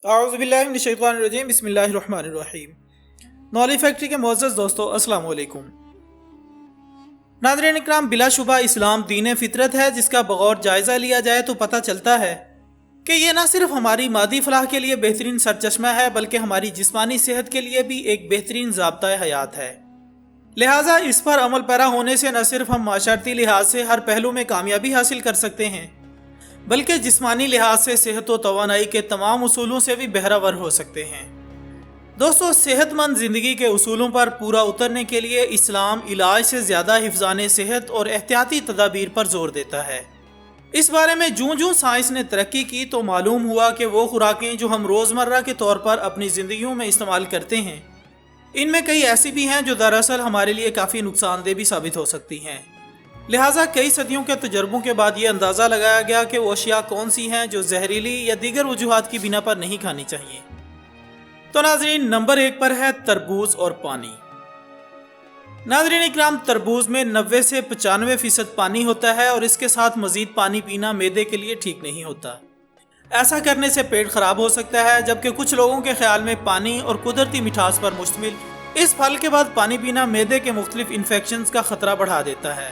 اعوذ باللہ من الشیطان الرجیم، بسم اللہ الرحمن الرحیم۔ نالج فیکٹری کے معزز دوستو، السلام علیکم۔ ناظرین اکرام، بلا شبہ اسلام دین فطرت ہے جس کا بغور جائزہ لیا جائے تو پتہ چلتا ہے کہ یہ نہ صرف ہماری مادی فلاح کے لیے بہترین سرچشمہ ہے بلکہ ہماری جسمانی صحت کے لیے بھی ایک بہترین ضابطۂ حیات ہے۔ لہٰذا اس پر عمل پیرا ہونے سے نہ صرف ہم معاشرتی لحاظ سے ہر پہلو میں کامیابی حاصل کر سکتے ہیں بلکہ جسمانی لحاظ سے صحت و توانائی کے تمام اصولوں سے بھی بہرہ ہو سکتے ہیں۔ دوستو، صحت مند زندگی کے اصولوں پر پورا اترنے کے لیے اسلام علاج سے زیادہ حفظان صحت اور احتیاطی تدابیر پر زور دیتا ہے۔ اس بارے میں جوں سائنس نے ترقی کی تو معلوم ہوا کہ وہ خوراکیں جو ہم روزمرہ کے طور پر اپنی زندگیوں میں استعمال کرتے ہیں، ان میں کئی ایسی بھی ہیں جو دراصل ہمارے لیے کافی نقصان دہ بھی ثابت ہو سکتی ہیں۔ لہٰذا کئی صدیوں کے تجربوں کے بعد یہ اندازہ لگایا گیا کہ وہ اشیاء کون سی ہیں جو زہریلی یا دیگر وجوہات کی بنا پر نہیں کھانی چاہیے۔ تو ناظرین، نمبر 1 پر ہے تربوز اور پانی۔ ناظرین اکرام، تربوز میں 90 سے 95% پانی ہوتا ہے اور اس کے ساتھ مزید پانی پینا معدے کے لیے ٹھیک نہیں ہوتا۔ ایسا کرنے سے پیٹ خراب ہو سکتا ہے، جبکہ کچھ لوگوں کے خیال میں پانی اور قدرتی مٹھاس پر مشتمل اس پھل کے بعد پانی پینا معدے کے مختلف انفیکشنز کا خطرہ بڑھا دیتا ہے۔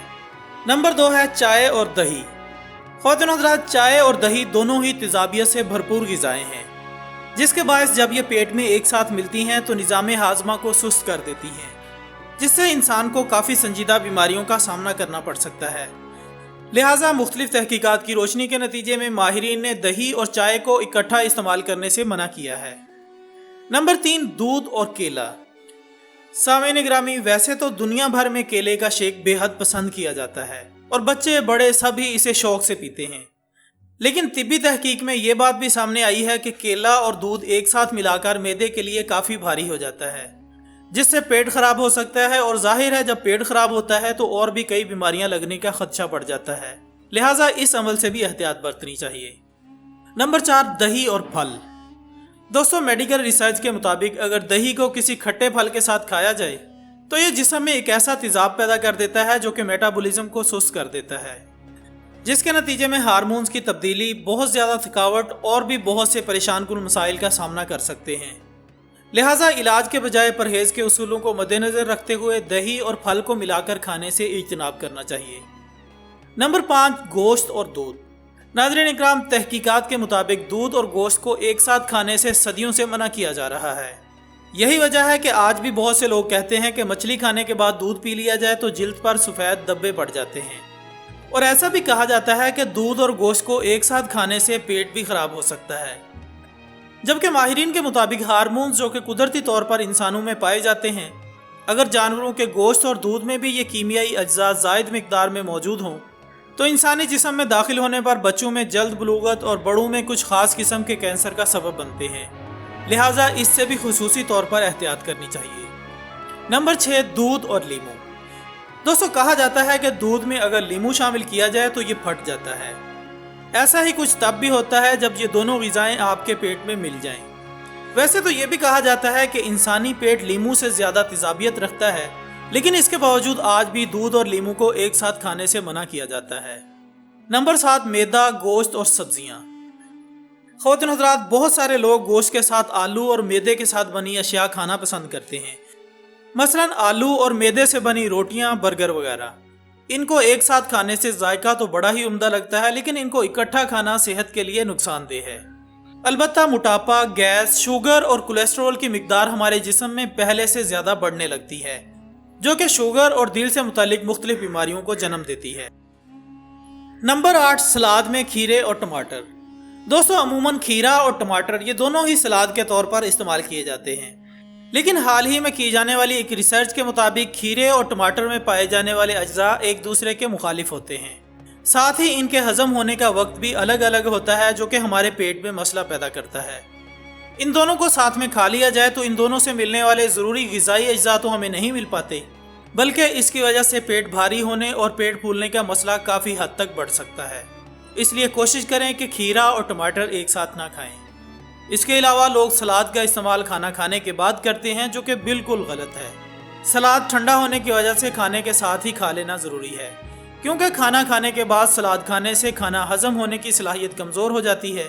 نمبر 2 ہے چائے اور دہی۔ خواتین حضرات، چائے اور دہی دونوں ہی تیزابیت سے بھرپور غذائیں ہیں، جس کے باعث جب یہ پیٹ میں ایک ساتھ ملتی ہیں تو نظام ہاضمہ کو سست کر دیتی ہیں، جس سے انسان کو کافی سنجیدہ بیماریوں کا سامنا کرنا پڑ سکتا ہے۔ لہٰذا مختلف تحقیقات کی روشنی کے نتیجے میں ماہرین نے دہی اور چائے کو اکٹھا استعمال کرنے سے منع کیا ہے۔ نمبر 3، دودھ اور کیلا۔ سامعین گرامی، ویسے تو دنیا بھر میں کیلے کا شیک بے حد پسند کیا جاتا ہے اور بچے بڑے سبھی اسے شوق سے پیتے ہیں، لیکن طبی تحقیق میں یہ بات بھی سامنے آئی ہے کہ کیلا اور دودھ ایک ساتھ ملا کر معدے کے لیے کافی بھاری ہو جاتا ہے، جس سے پیٹ خراب ہو سکتا ہے، اور ظاہر ہے جب پیٹ خراب ہوتا ہے تو اور بھی کئی بیماریاں لگنے کا خدشہ بڑھ جاتا ہے۔ لہٰذا اس عمل سے بھی احتیاط برتنی چاہیے۔ نمبر 4، دہی اور پھل۔ دوستو، میڈیکل ریسرچ کے مطابق اگر دہی کو کسی کھٹے پھل کے ساتھ کھایا جائے تو یہ جسم میں ایک ایسا تیزاب پیدا کر دیتا ہے جو کہ میٹابولزم کو سست کر دیتا ہے، جس کے نتیجے میں ہارمونز کی تبدیلی، بہت زیادہ تھکاوٹ اور بھی بہت سے پریشان کن مسائل کا سامنا کر سکتے ہیں۔ لہٰذا علاج کے بجائے پرہیز کے اصولوں کو مد نظر رکھتے ہوئے دہی اور پھل کو ملا کر کھانے سے اجتناب کرنا چاہیے۔ نمبر 5، گوشت اور دودھ۔ ناظرین اکرام، تحقیقات کے مطابق دودھ اور گوشت کو ایک ساتھ کھانے سے صدیوں سے منع کیا جا رہا ہے۔ یہی وجہ ہے کہ آج بھی بہت سے لوگ کہتے ہیں کہ مچھلی کھانے کے بعد دودھ پی لیا جائے تو جلد پر سفید دبے پڑ جاتے ہیں، اور ایسا بھی کہا جاتا ہے کہ دودھ اور گوشت کو ایک ساتھ کھانے سے پیٹ بھی خراب ہو سکتا ہے، جبکہ ماہرین کے مطابق ہارمونز جو کہ قدرتی طور پر انسانوں میں پائے جاتے ہیں، اگر جانوروں کے گوشت اور دودھ میں بھی یہ کیمیائی اجزاء زائد مقدار میں موجود ہوں تو انسانی جسم میں داخل ہونے پر بچوں میں جلد بلوغت اور بڑوں میں کچھ خاص قسم کے کینسر کا سبب بنتے ہیں۔ لہٰذا اس سے بھی خصوصی طور پر احتیاط کرنی چاہیے۔ نمبر 6، دودھ اور لیمو۔ دوستو، کہا جاتا ہے کہ دودھ میں اگر لیمو شامل کیا جائے تو یہ پھٹ جاتا ہے۔ ایسا ہی کچھ تب بھی ہوتا ہے جب یہ دونوں غذائیں آپ کے پیٹ میں مل جائیں۔ ویسے تو یہ بھی کہا جاتا ہے کہ انسانی پیٹ لیمو سے زیادہ تیزابیت رکھتا ہے، لیکن اس کے باوجود آج بھی دودھ اور لیمو کو ایک ساتھ کھانے سے منع کیا جاتا ہے۔ نمبر 7، میدا، گوشت اور سبزیاں۔ خواتین حضرات، بہت سارے لوگ گوشت کے ساتھ آلو اور میدے کے ساتھ بنی اشیاء کھانا پسند کرتے ہیں، مثلا آلو اور میدے سے بنی روٹیاں، برگر وغیرہ۔ ان کو ایک ساتھ کھانے سے ذائقہ تو بڑا ہی عمدہ لگتا ہے، لیکن ان کو اکٹھا کھانا صحت کے لیے نقصان دہ ہے۔ البتہ موٹاپا، گیس، شوگر اور کولیسٹرول کی مقدار ہمارے جسم میں پہلے سے زیادہ بڑھنے لگتی ہے، جو کہ شوگر اور دل سے متعلق مختلف بیماریوں کو جنم دیتی ہے۔ نمبر 8، سلاد میں کھیرے اور ٹماٹر۔ دوستو، عموماً کھیرا اور ٹماٹر یہ دونوں ہی سلاد کے طور پر استعمال کیے جاتے ہیں، لیکن حال ہی میں کی جانے والی ایک ریسرچ کے مطابق کھیرے اور ٹماٹر میں پائے جانے والے اجزاء ایک دوسرے کے مخالف ہوتے ہیں، ساتھ ہی ان کے ہضم ہونے کا وقت بھی الگ الگ ہوتا ہے، جو کہ ہمارے پیٹ میں مسئلہ پیدا کرتا ہے۔ ان دونوں کو ساتھ میں کھا لیا جائے تو ان دونوں سے ملنے والے ضروری غذائی اجزاء تو ہمیں نہیں مل پاتے، بلکہ اس کی وجہ سے پیٹ بھاری ہونے اور پیٹ پھولنے کا مسئلہ کافی حد تک بڑھ سکتا ہے۔ اس لیے کوشش کریں کہ کھیرا اور ٹماٹر ایک ساتھ نہ کھائیں۔ اس کے علاوہ لوگ سلاد کا استعمال کھانا کھانے کے بعد کرتے ہیں، جو کہ بالکل غلط ہے۔ سلاد ٹھنڈا ہونے کی وجہ سے کھانے کے ساتھ ہی کھا لینا ضروری ہے، کیونکہ کھانا کھانے کے بعد سلاد کھانے سے کھانا ہضم ہونے کی صلاحیت کمزور ہو جاتی ہے،